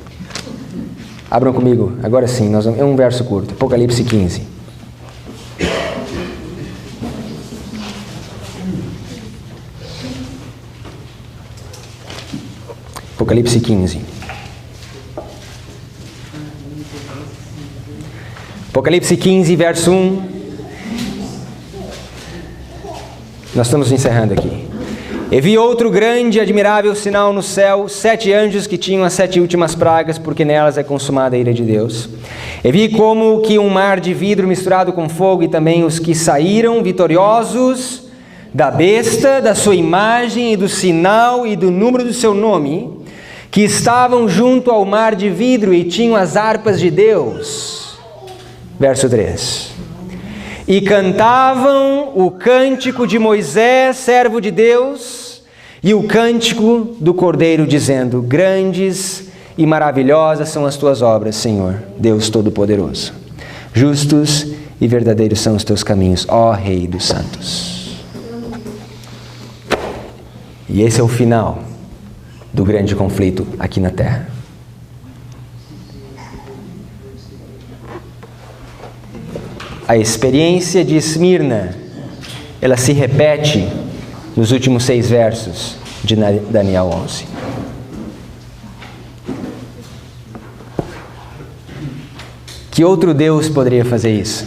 Abram comigo, agora sim, é um verso curto, Apocalipse 15. Apocalipse 15. Apocalipse 15, verso 1. Nós estamos encerrando aqui. E vi outro grande e admirável sinal no céu, 7 anjos que tinham as 7 últimas pragas, porque nelas é consumada a ira de Deus. E vi como que um mar de vidro misturado com fogo, e também os que saíram vitoriosos da besta, da sua imagem e do sinal e do número do seu nome, que estavam junto ao mar de vidro e tinham as harpas de Deus. Verso 3. E cantavam o cântico de Moisés, servo de Deus, e o cântico do Cordeiro, dizendo: grandes e maravilhosas são as tuas obras, Senhor, Deus Todo-Poderoso. Justos e verdadeiros são os teus caminhos, ó Rei dos santos. E esse é o final do grande conflito aqui na terra. A experiência de Esmirna, ela se repete nos últimos 6 versos de Daniel 11. Que outro Deus poderia fazer isso?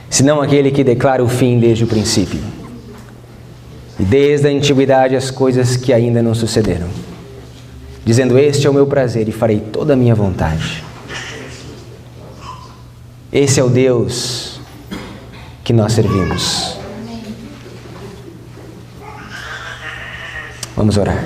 Senão aquele que declara o fim desde o princípio. E desde a antiguidade as coisas que ainda não sucederam. Dizendo: este é o meu prazer e farei toda a minha vontade. Esse é o Deus que nós servimos. Vamos orar.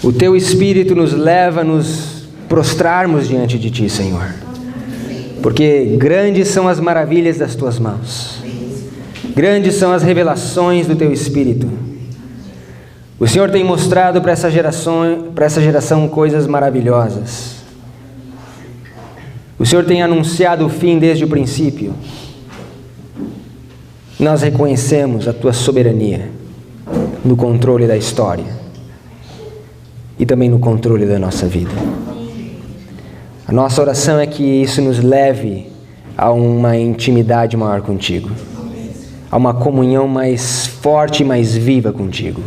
O Teu Espírito nos leva a nos prostrarmos diante de Ti, Senhor. Porque grandes são as maravilhas das Tuas mãos. Grandes são as revelações do Teu Espírito. O Senhor tem mostrado para essa geração coisas maravilhosas. O Senhor tem anunciado o fim desde o princípio. Nós reconhecemos a Tua soberania no controle da história. E também no controle da nossa vida. A nossa oração é que isso nos leve a uma intimidade maior contigo, a uma comunhão mais forte e mais viva contigo.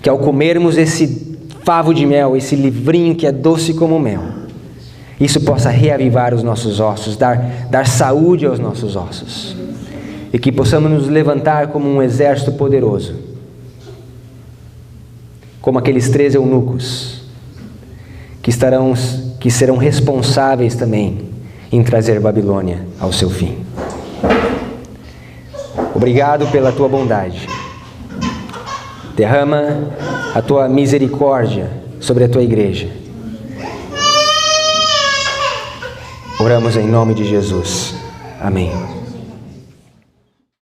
Que ao comermos esse favo de mel, esse livrinho que é doce como mel, isso possa reavivar os nossos ossos, dar saúde aos nossos ossos, e que possamos nos levantar como um exército poderoso, como aqueles 3 eunucos, que serão responsáveis também em trazer Babilônia ao seu fim. Obrigado pela Tua bondade. Derrama a Tua misericórdia sobre a Tua igreja. Oramos em nome de Jesus. Amém.